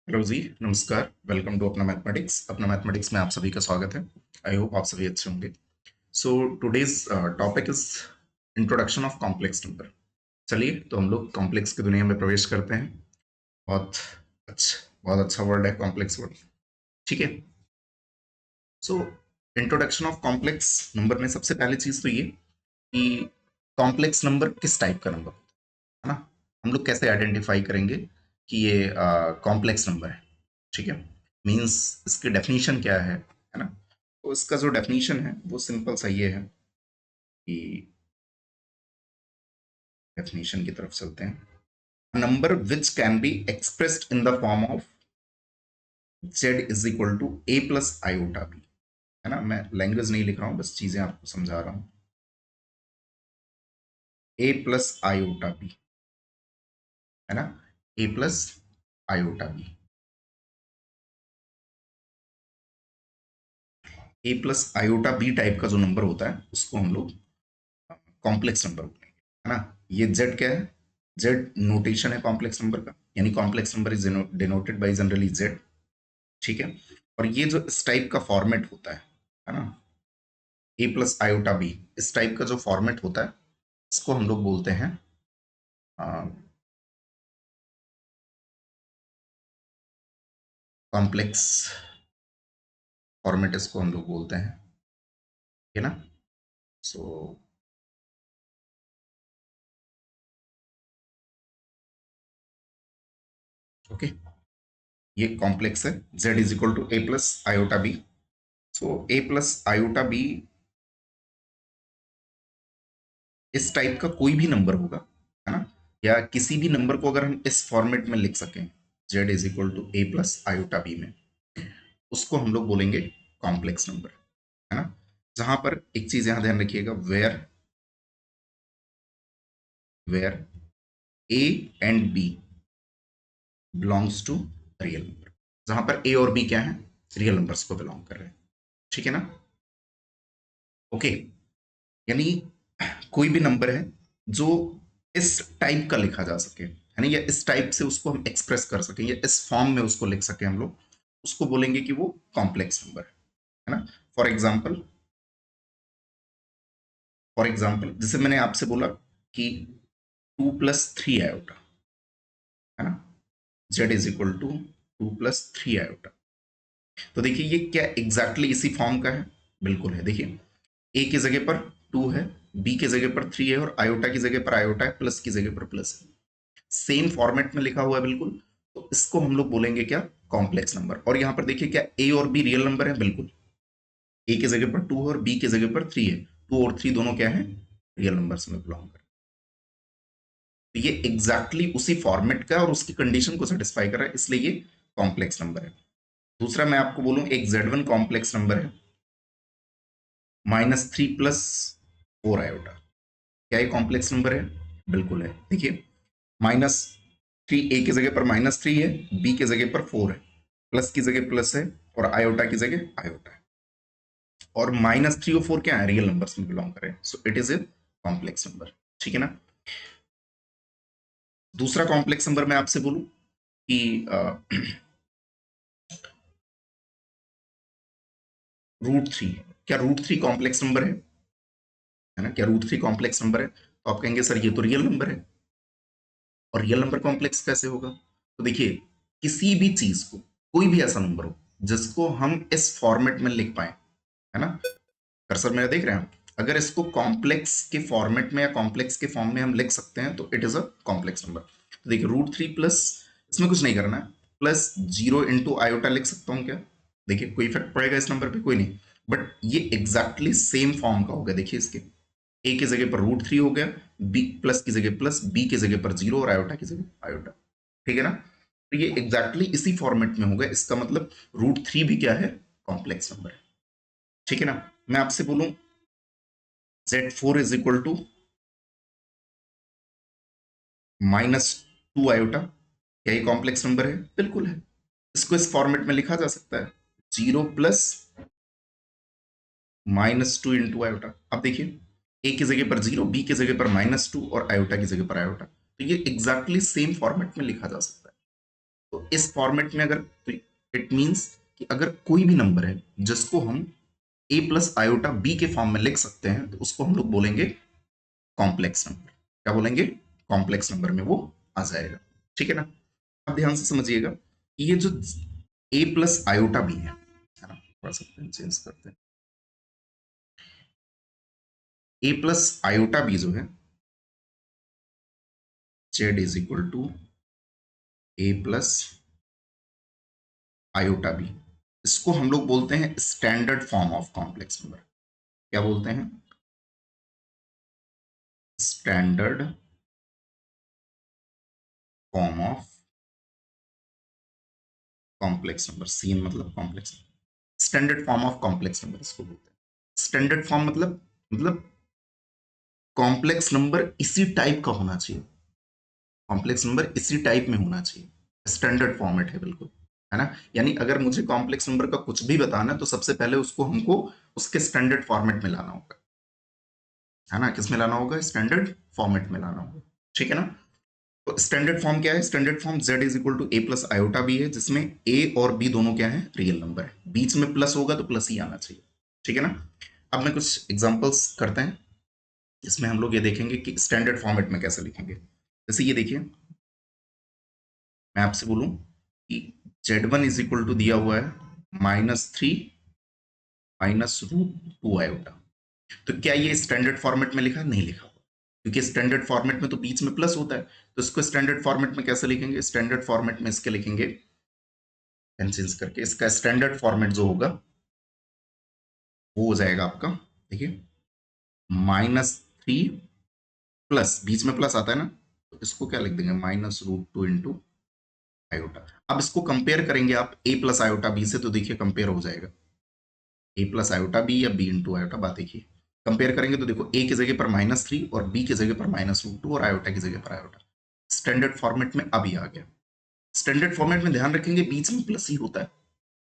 Hello जी, नमस्कार। Welcome to अपना mathematics में आप सभी का स्वागत है। आई होप आप सभी अच्छे होंगे। So today's topic is introduction of complex number. चलिए तो हम लोग कॉम्प्लेक्स की दुनिया में प्रवेश करते हैं। बहुत बहुत अच्छा वर्ड है कॉम्प्लेक्स वर्ड। ठीक है। So introduction of complex number में सबसे पहली चीज तो ये कि कॉम्प्लेक्स नंबर किस टाइप का नंबर है ना। हम लोग कैसे आइडेंटिफाई करेंगे कि ये कॉम्प्लेक्स नंबर है। ठीक है। मींस इसकी डेफिनेशन क्या है ना। तो इसका जो डेफिनेशन है वो सिंपल सा ये है कि डेफिनेशन की तरफ चलते हैं। Number which can be expressed in the form of z is equal to a plus iota b. है ना, मैं लैंग्वेज नहीं लिख रहा हूँ, बस चीजें आपको समझा रहा हूँ। a प्लस आयोटा बी, है ना, a plus iota b. A plus iota b type का जो नंबर होता है उसको हम लोग कॉम्प्लेक्स नंबर बोलेंगे, है ना। ये जेड क्या है? जेड नोटेशन है कॉम्प्लेक्स नंबर का, यानी complex number is denoted by generally Z. ठीक है। और ये जो इस टाइप का फॉर्मेट होता है ना, ए प्लस आयोटा बी, इस टाइप का जो फॉर्मेट होता है इसको हम लोग बोलते हैं कॉम्प्लेक्स फॉर्मेट, इसको हम लोग बोलते हैं, है ना। सो ओके, ये कॉम्प्लेक्स है। Z is equal to a plus iota b. So a plus iota b इस टाइप का कोई भी नंबर होगा, है ना, या किसी भी नंबर को अगर हम इस फॉर्मेट में लिख सकें, z is equal to a plus iota b में, उसको हम लोग बोलेंगे कॉम्प्लेक्स नंबर, है ना। जहां पर एक चीज यहां ध्यान रखिएगा, where where a and b belongs to real number. जहां पर ए और बी क्या है? रियल नंबर्स को बिलोंग कर रहे हैं। ठीक है ना। ओके, यानी कोई भी नंबर है जो इस टाइप का लिखा जा सके, है ना, या इस टाइप से उसको हम एक्सप्रेस कर सकें या इस फॉर्म में उसको लिख सके हम लोग, उसको बोलेंगे कि वो कॉम्प्लेक्स नंबर है ना। फॉर एग्जाम्पल फॉर एग्जाम्पल जैसे मैंने आपसे बोला कि 2 + 3 आयोटा, है ना, z is equal to 2 + 3 iota. तो देखिए ये क्या एग्जैक्टली इसी फॉर्म का है? बिल्कुल है। देखिए ए की जगह पर 2 है, बी की जगह पर 3 है, और आयोटा की जगह पर आयोटा है, प्लस की जगह पर प्लस है। सेम फॉर्मेट में लिखा हुआ है बिल्कुल। तो इसको हम लोग बोलेंगे क्या? Complex number. और यहां पर देखिए क्या ए और बी रियल नंबर है? बिल्कुल। ए की जगह पर 2 है और बी की जगह पर 3 है। 2 और 3 दोनों क्या है? रियल नंबर्स में बिलोंग कर। तो ये एग्जैक्टली exactly उसी फॉर्मेट का और उसकी कंडीशन को सेटिस्फाई कर रहा है, इसलिए ये कॉम्प्लेक्स नंबर है। दूसरा मैं आपको बोलूं, एक Z1 कॉम्प्लेक्स नंबर है, -3 + 4 आयोटा। क्या ये कॉम्प्लेक्स नंबर है? बिल्कुल है। देखिए -3, ए की जगह पर -3 है, बी की जगह पर 4 है, प्लस की जगह प्लस है, और आयोटा की जगह आयोटा है। और -3 और 4 क्या है? रियल नंबर्स में बिलोंग करें, so it is a complex number. ठीक है ना। दूसरा कॉम्प्लेक्स नंबर मैं आपसे बोलूं कि √3। क्या √3 कॉम्प्लेक्स नंबर है ना? क्या √3 कॉम्प्लेक्स नंबर है? तो आप कहेंगे सर ये तो रियल नंबर है, और रियल नंबर कॉम्प्लेक्स कैसे होगा? तो देखिए, किसी भी चीज को, कोई भी ऐसा नंबर हो जिसको हम इस फॉर्मेट में लिख पाए, है ना, कर्सर मेरा देख रहे हैं, अगर इसको कॉम्प्लेक्स के फॉर्मेट में या कॉम्प्लेक्स के फॉर्म में हम लिख सकते हैं तो it is a complex number. तो देखिए √3 प्लस, इसमें कुछ नहीं करना है, +0 × आयोटा लिख सकता हूँ क्या? देखिए कोई इफेक्ट पड़ेगा इस नंबर पे? कोई नहीं। बट ये एग्जैक्टली सेम फॉर्म का होगा। देखिए इसके ए की जगह पर √3 हो गया, बी प्लस की जगह प्लस, बी की जगह पर 0 और आयोटा की जगह आयोटा। ठीक है ना। तो ये एग्जैक्टली इसी फॉर्मेट में होगा, इसका मतलब √3 भी क्या है? कॉम्प्लेक्स नंबर है। ठीक है ना। मैं आपसे बोलूं Z4 is equal to -2 iota, क्या ये कॉम्प्लेक्स नंबर है? बिल्कुल है। इसको इस फॉर्मेट में लिखा जा सकता है, 0 + -2 × आयोटा। अब देखिए ए की जगह पर 0, बी की जगह पर -2 और आयोटा की जगह पर आयोटा, तो ये एग्जैक्टली सेम फॉर्मेट में लिखा जा सकता है। तो इस फॉर्मेट में अगर, तो इट मींस कि अगर कोई भी नंबर है जिसको हम a प्लस आयोटा बी के फॉर्म में लिख सकते हैं तो उसको हम लोग बोलेंगे कॉम्प्लेक्स नंबर। क्या बोलेंगे? कॉम्प्लेक्स नंबर में वो आ जाएगा। ठीक है ना? अब ध्यान से समझिएगा कि ये जो a प्लस आयोटा बी है ना, थोड़ा सा चेंज करते हैं। a प्लस आयोटा बी जो है, z is equal to a plus iota B, इसको हम लोग बोलते हैं standard form of complex number. क्या बोलते हैं? Standard form of complex number. CN मतलब complex, standard form of complex number इसको बोलते हैं। स्टैंडर्ड फॉर्म मतलब कॉम्प्लेक्स नंबर इसी टाइप का होना चाहिए, कॉम्प्लेक्स नंबर इसी टाइप में होना चाहिए, स्टैंडर्ड फॉर्मेट है बिल्कुल, है ना? यानी अगर मुझे कॉम्प्लेक्स नंबर का कुछ भी बताना है तो सबसे पहले उसको हमको उसके स्टैंडर्ड फॉर्मेट में लाना होगा, है ना? किस में लाना होगा? स्टैंडर्ड फॉर्मेट में लाना होगा। ठीक है ना? तो स्टैंडर्ड फॉर्म क्या है? Standard form z is equal to a plus iota b है, जिसमें a और b दोनों क्या है? रियल नंबर है। बीच में प्लस होगा तो प्लस ही आना चाहिए। ठीक है ना? अब मैं कुछ एग्जांपल्स करते हैं, इसमें हम लोग ये देखेंगे कि स्टैंडर्ड फॉर्मेट में कैसे लिखेंगे। जैसे ये देखिए, मैं आपसे बोलूं कि z1 इज इक्वल टू दिया हुआ है -3 माइनस रूट 2 आयोटा, तो क्या ये स्टैंडर्ड फॉर्मेट में लिखा? नहीं लिखा, क्योंकि स्टैंडर्ड फॉर्मेट में तो बीच में प्लस होता है। तो इसको स्टैंडर्ड फॉर्मेट में कैसे लिखेंगे? स्टैंडर्ड फॉर्मेट में इसके लिखेंगे चेंज करके, इसका स्टैंडर्ड फॉर्मेट जो होगा वो हो जाएगा आपका, देखिए, -3 प्लस, बीच में प्लस आता है ना, तो इसको क्या लिख देंगे? -√2 इंटू आयोटा। अब इसको कंपेयर करेंगे आप a प्लस आयोटा बी से, तो देखिए कंपेयर हो जाएगा, a प्लस आयोटा बी या b इंटू आयोटा। बात देखिए, कंपेयर करेंगे तो देखो a की जगह पर -3 और b की जगह पर -√2 और आयोटा की जगह पर आयोटा। स्टैंडर्ड फॉर्मेट में अब ये आ गया। स्टैंडर्ड फॉर्मेट में ध्यान रखेंगे बीच में प्लस ही होता है।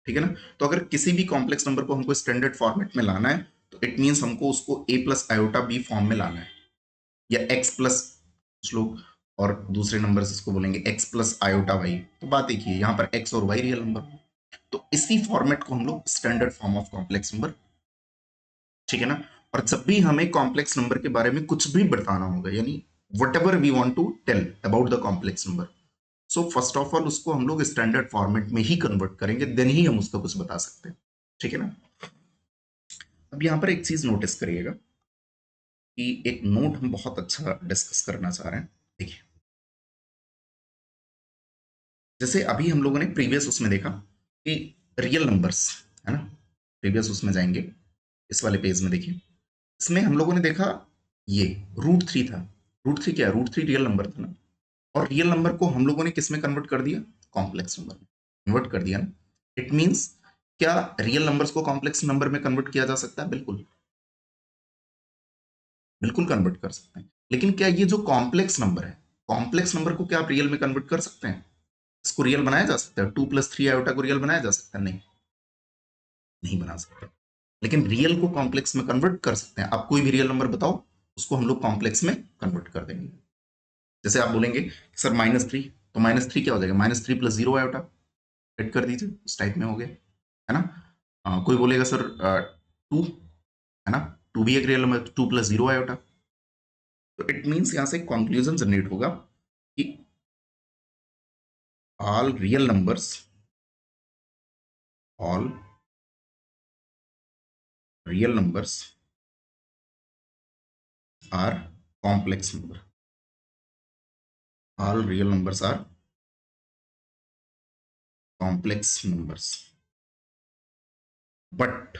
ठीक है ना? तो अगर किसी भी कॉम्प्लेक्स नंबर को हमको स्टैंडर्ड फॉर्मेट में लाना है तो इट मींस हमको उसको a plus iota b form में लाना है, या x प्लस, कुछ लोग और दूसरे नंबर से इसको बोलेंगे x प्लस आयोटा वाई। तो बात देखिए, यहाँ पर x और y रियल नंबर, तो इसी फॉर्मेट को हम लोग standard form of complex number. ठीक है ना? और जब भी हमें कॉम्प्लेक्स नंबर के बारे में कुछ भी बताना होगा, यानी whatever we want to tell about the complex number, so first of all उसको हम लोग स्टैंडर्ड फॉर्मेट में ही कन्वर्ट करेंगे, देन ही हम उसका कुछ बता सकते हैं। ठीक है ना? अब यहां पर एक चीज नोटिस करिएगा कि एक नोट हम बहुत अच्छा डिस्कस करना चाह रहे हैं। देखिए, जैसे अभी हम लोगों ने प्रीवियस उसमें देखा कि रियल नंबर्स, है ना, प्रीवियस उसमें जाएंगे, इस वाले पेज में देखिए, इसमें हम लोगों ने देखा ये √3 था। √3 क्या है? √3 रियल नंबर था ना, और रियल नंबर को हम लोगों ने किस में कन्वर्ट कर दिया? कॉम्प्लेक्स नंबर में कन्वर्ट कर दिया ना। इट मींस क्या रियल नंबर्स को कॉम्प्लेक्स नंबर में कन्वर्ट किया जा सकता है? बिल्कुल, बिल्कुल कन्वर्ट कर सकते हैं। लेकिन क्या ये जो कॉम्प्लेक्स नंबर है, कॉम्प्लेक्स नंबर को क्या आप रियल में कन्वर्ट कर सकते हैं? इसको रियल बनाया जा सकता है? 2 + 3 आयोटा को रियल बनाया जा सकता है? नहीं, नहीं बना सकते। लेकिन रियल को कॉम्प्लेक्स में कन्वर्ट कर सकते हैं। आप कोई भी रियल नंबर बताओ, उसको हम लोग कॉम्प्लेक्स में कन्वर्ट कर देंगे। जैसे आप बोलेंगे सर -3, तो -3 क्या हो जाएगा? -3 + 0 आयोटा, ऐड कर दीजिए, उस टाइप में हो गया, है ना? कोई बोलेगा सर 2, है ना, 2 भी एक रियल नंबर, 2 + 0 आयोटा। तो इट मीन्स यहां से कंक्लूजन जनरेट होगा कि all real numbers, all real numbers are complex number, all real numbers are complex numbers, but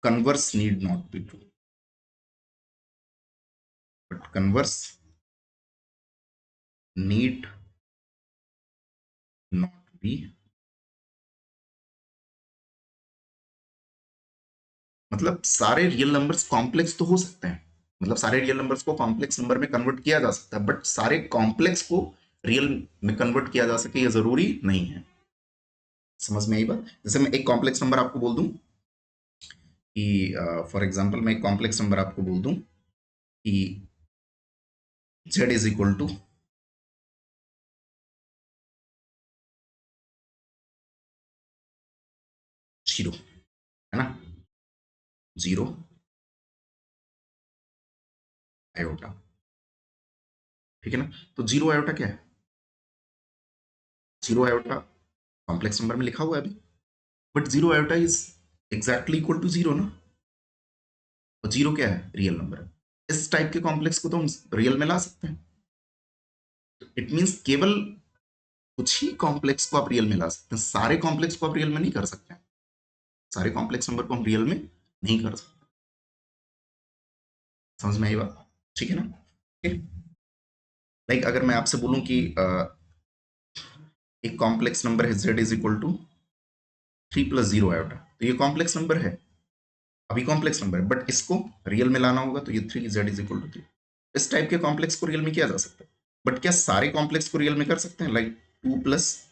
converse need not be true, but converse need not be, मतलब सारे real numbers complex तो हो सकते हैं, मतलब सारे रियल नंबर्स को complex number में कन्वर्ट किया जा सकता है, बट सारे कॉम्प्लेक्स को रियल में कन्वर्ट किया जा सके ये जरूरी नहीं है। समझ में आई बात? जैसे मैं एक कॉम्प्लेक्स नंबर आपको बोल दूं कि फॉर एग्जांपल मैं एक कॉम्प्लेक्स नंबर आपको बोल दूं कि z is equal to zero, है ना, जीरो आयोटा, ठीक है ना। तो जीरो आयोटा क्या है? जीरो आयोटा कॉम्प्लेक्स नंबर में लिखा हुआ है अभी, but zero iota is exactly equal to zero ना, और जीरो क्या है? रियल नंबर है। इस टाइप के कॉम्प्लेक्स को तो हम रियल में ला सकते हैं। तो इट मीन्स केवल कुछ ही कॉम्प्लेक्स को आप रियल में ला सकते हैं, सारे कॉम्प्लेक्स को आप रियल में नहीं कर सकते। सारे कॉम्प्लेक्स नंबर को हम रियल में नहीं कर सकते। समझ में आई बात? ठीक है ना। लाइक अगर मैं आपसे बोलूं कि एक कॉम्प्लेक्स नंबर है z is equal to 3 + 0 iota, तो ये कॉम्प्लेक्स नंबर है, अभी कॉम्प्लेक्स नंबर है, बट इसको रियल में लाना होगा तो ये 3z इज इक्वल टू 3। इस टाइप के कॉम्प्लेक्स को रियल में किया जा सकता है, बट क्या सारे कॉम्प्लेक्स को रियल में कर सकते हैं? लाइक 2 +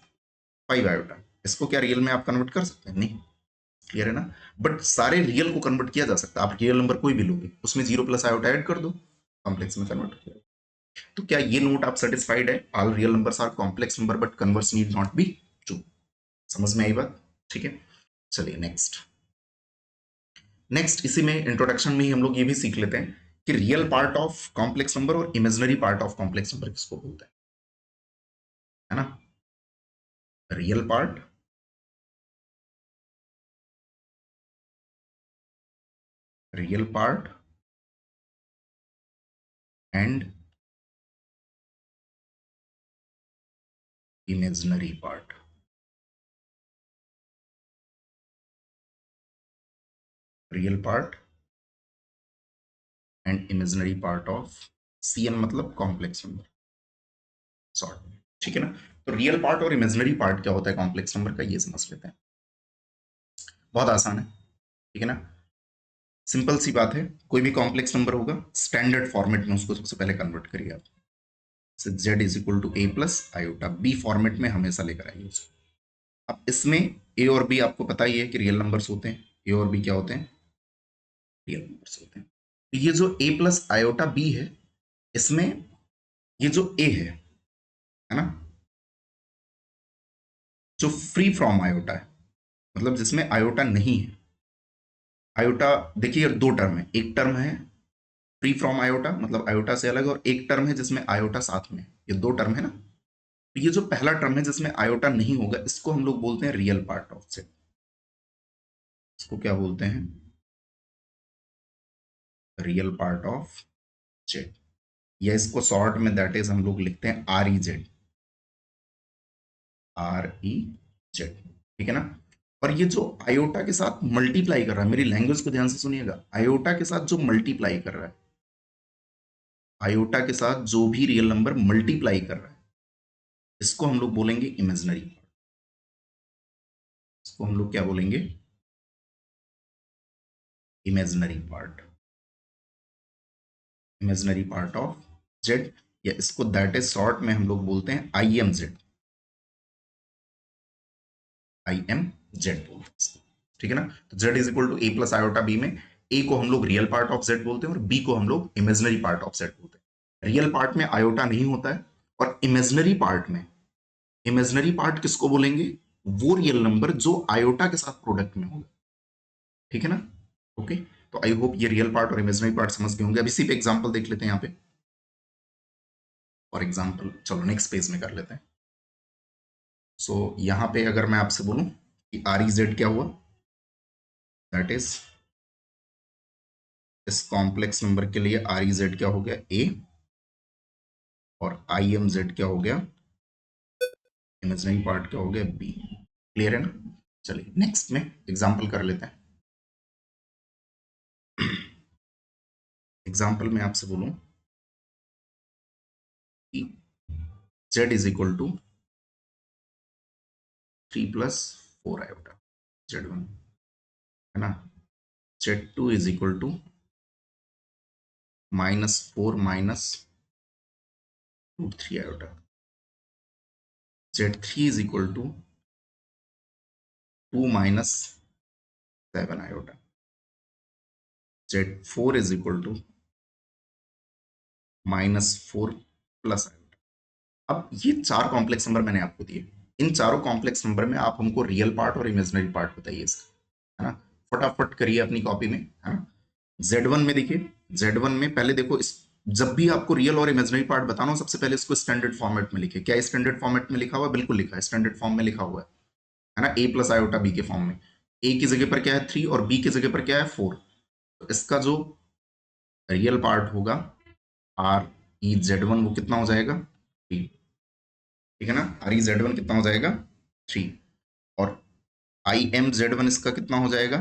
5 आयोटा, इसको क्या रियल में आप कन्वर्ट कर सकते हैं? नहीं। क्लियर है ना। बट सारे रियल को कन्वर्ट किया जा सकता है। आप रियल नंबर कोई भी लोगे, उसमें 0 + आयोटा ऐड कर दो, कॉम्प्लेक्स में कन्वर्ट किया। तो क्या ये नोट आप सेटिस्फाइड है? All real numbers are complex number but converse need not be true. समझ में आई बात? ठीक है, चलिए नेक्स्ट। नेक्स्ट इसी में इंट्रोडक्शन में ही हम लोग ये भी सीख लेते हैं कि real part of complex number और imaginary part of complex number किसको बोलते हैं, है ना। Real part and imaginary part. Real part and imaginary part of CN मतलब कॉम्प्लेक्स नंबर, शॉर्ट में, ठीक है ना। तो रियल पार्ट और इमेजिनरी पार्ट क्या होता है कॉम्प्लेक्स नंबर का, ये समझ लेते हैं। बहुत आसान है, ठीक है ना। सिंपल सी बात है, कोई भी कॉम्प्लेक्स नंबर होगा, स्टैंडर्ड फॉर्मेट में उसको सबसे पहले कन्वर्ट करिए आप। z is equal to a plus iota, b format में हमेशा लेकर आइए उसको। अब इसमें a और b आपको पता ही है कि रियल नंबर्स होते हैं, a और b क्या होते हैं? रियल नंबर्स होते हैं। तो ये जो a प्लस आयोटा b है, इसमें ये जो a है ना, जो फ्री फ्रॉम आयोटा है, मतलब जिसमें आयोटा नहीं है। आयोटा देखिए दो टर्म है, एक टर्म है फ्री फ्रॉम आयोटा मतलब आयोटा से अलग, और एक टर्म है जिसमें आयोटा साथ में, ये दो टर्म है ना। तो ये जो पहला टर्म है जिसमें आयोटा नहीं होगा, इसको हम लोग बोलते हैं रियल पार्ट ऑफ सेट। इसको क्या बोलते हैं? रियल पार्ट ऑफ जेड, या इसको शॉर्ट में दैट इज हम लोग लिखते हैं REZ, REZ, ठीक है ना। और ये जो आयोटा के साथ मल्टीप्लाई कर रहा है, मेरी लैंग्वेज को ध्यान से सुनिएगा, आयोटा के साथ जो मल्टीप्लाई कर रहा है, आयोटा के साथ जो भी रियल नंबर मल्टीप्लाई कर रहा है, इसको हम लोग बोलेंगे इमेजिनरी पार्ट। इसको हम लोग क्या बोलेंगे? Imaginary part, imaginary part of Z, या इसको दैट इज शॉर्ट में हम लोग बोलते हैं IMZ, IMZ बोलते हैं इसको, ठीक है ना। तो z is equal to a plus iota b में a को हम लोग रियल पार्ट ऑफ z बोलते हैं और b को हम लोग इमेजिनरी पार्ट ऑफ z बोलते हैं। रियल पार्ट में आयोटा नहीं होता है, और इमेजिनरी पार्ट किसको बोलेंगे? वो रियल नंबर जो आयोटा के साथ प्रोडक्ट में होगा, ठीक है ना। ओके, तो आई होप ये रियल पार्ट और इमेजिनरी पार्ट समझ गए होंगे। अभी सिर्फ एग्जांपल देख लेते हैं यहाँ पे। फॉर एग्जांपल चलो नेक्स्ट पेज में कर लेते हैं। सो यहाँ पे अगर मैं आपसे बोलूं कि REZ क्या हुआ, दैट इज इस कॉम्प्लेक्स नंबर के लिए REZ क्या हो गया? A, और IMZ क्या हो गया? इमेजिनरी पार्ट क्या हो गया? B। क्लियर है ना। चलिए नेक्स्ट में एग्जांपल कर लेते हैं। एग्जांपल में आपसे बोलूं कि z is equal to 3 + 4 iota Z1, है ना। Z2 is equal to -4 -√3 iota. Z3 is equal to 2 -7 iota. Z4 is equal to -4 plus iota. अब ये चार कॉम्प्लेक्स नंबर मैंने आपको दिए, इन चारों कॉम्प्लेक्स नंबर में आप हमको रियल पार्ट और इमेजिनरी पार्ट बताइए इसका। है ना। फटाफट करिए अपनी कॉपी में, है ना। Z1 में देखिए, Z1 में पहले देखो, इस जब भी आपको रियल और इमेजिनरी पार्ट बताना हो, सबसे पहले इसको स्टैंडर्ड फॉर्मेट में लिखे। क्या स्टैंडर्ड फॉर्मेट में लिखा हुआ है? बिल्कुल लिखा है, स्टैंडर्ड फॉर्म में लिखा हुआ है ना। ए प्लस आयोटा बी के फॉर्म में। ए की जगह पर क्या है 3 और बी की जगह पर क्या है 4। तो इसका जो रियल पार्ट होगा RE Z1 वो कितना हो जाएगा 3, ठीक है ना। RE Z1 कितना हो जाएगा 3, और IM Z1 इसका कितना हो जाएगा,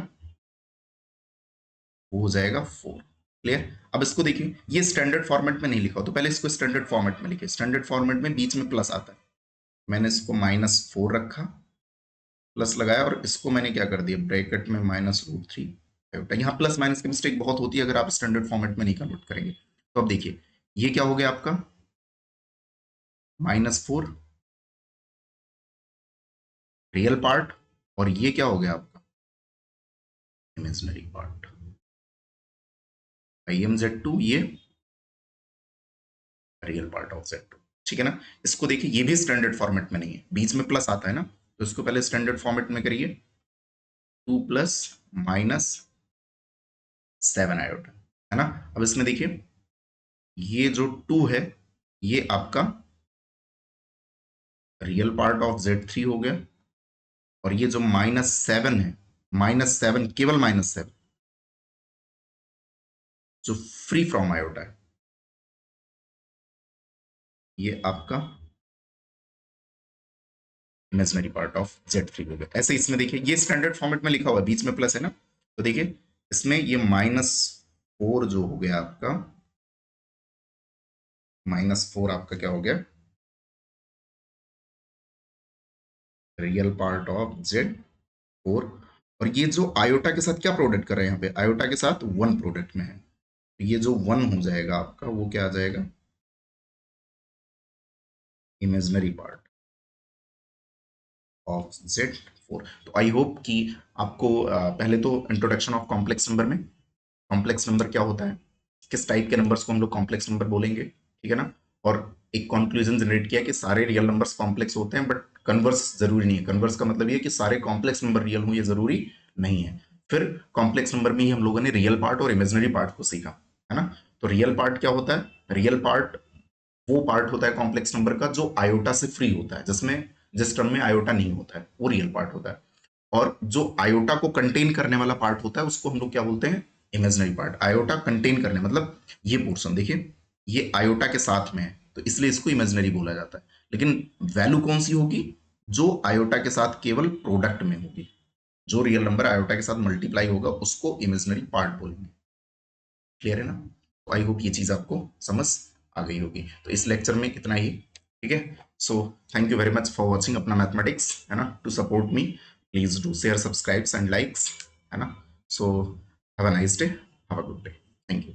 वो हो जाएगा 4। क्लियर। अब इसको देखिए, ये स्टैंडर्ड फॉर्मेट में नहीं लिखा हो, तो पहले इसको स्टैंडर्ड फॉर्मेट में लिखे। स्टैंडर्ड फॉर्मेट में बीच में प्लस आता है, मैंने इसको -4 रखा, प्लस लगाया, और इसको मैंने क्या कर दिया ब्रैकेट में -√3। यहाँ प्लस माइनस की मिस्टेक बहुत होती है अगर आप स्टैंडर्ड फॉर्मेट में नहीं कन्वर्ट करेंगे। तो अब देखिए ये क्या हो गया आपका -4 रियल पार्ट, और ये क्या हो गया आपका इमेजिनरी पार्ट IMZ2, ये रियल पार्ट ऑफ Z2, ठीक है ना। इसको देखिए, ये भी स्टैंडर्ड फॉर्मेट में नहीं है, बीच में प्लस आता है ना, तो इसको पहले स्टैंडर्ड फॉर्मेट में करिए। 2 प्लस -7 आयोटा, है ना। अब इसमें देखिए ये जो 2 है ये आपका रियल पार्ट ऑफ Z3 हो गया, और ये जो -7 है, -7 केवल -7 जो फ्री फ्रॉम आयोटा है, ये आपका इमेजिनरी पार्ट ऑफ Z3 हो गया। ऐसे इसमें देखिए ये स्टैंडर्ड फॉर्मेट में लिखा हुआ है, बीच में प्लस है ना, तो देखिए इसमें ये -4 जो हो गया आपका, -4 आपका क्या हो गया रियल पार्ट ऑफ Z4, और ये जो आयोटा के साथ क्या प्रोडक्ट कर रहे हैं यहाँ पे, आयोटा के साथ 1 प्रोडक्ट में है, तो ये जो 1 हो जाएगा आपका वो क्या आ जाएगा इमेजिनरी पार्ट ऑफ Z4। तो आई होप कि आपको पहले तो इंट्रोडक्शन ऑफ कॉम्प्लेक्स नंबर में, कॉम्प्लेक्स नंबर क्या होता है, किस टाइप के नंबर्स को हम लोग कॉम्प्लेक्स नंबर बोलेंगे, ठीक है ना, और एक कंक्लूजन जनरेट किया कि सारे रियल नंबर्स कॉम्प्लेक्स होते हैं, बट कन्वर्स जरूरी नहीं है। कन्वर्स का मतलब ये है कि सारे कॉम्प्लेक्स नंबर रियल हो, ये जरूरी नहीं है। फिर कॉम्प्लेक्स नंबर में ही हम लोगों ने रियल पार्ट और इमेजिनरी पार्ट को सीखा, है ना। तो रियल पार्ट क्या होता है, रियल पार्ट वो पार्ट होता है कॉम्प्लेक्स नंबर का जो आयोटा से फ्री होता है, जिसमें जिस टर्म में आयोटा नहीं होता है, वो रियल पार्ट होता है। और जो आयोटा को कंटेन करने वाला पार्ट होता है उसको हम लोग क्या बोलते हैं इमेजिनरी पार्ट। आयोटा कंटेन करने मतलब ये पोर्शन देखिए, ये आयोटा के साथ में है, तो इसलिए इसको इमेजिनरी बोला जाता है। लेकिन वैल्यू कौन सी होगी, जो आयोटा के साथ केवल प्रोडक्ट में होगी, जो रियल नंबर आयोटा के साथ मल्टीप्लाई होगा उसको इमेजिनरी पार्ट बोलेंगे। क्लियर है ना। तो आई होप ये चीज आपको समझ आ गई होगी। तो इस लेक्चर में इतना ही, ठीक है। So thank you very much for watching अपना मैथमेटिक्स, है ना। To support me please do share, subscribes and likes, है ना। So have a nice day, have a good day, thank you.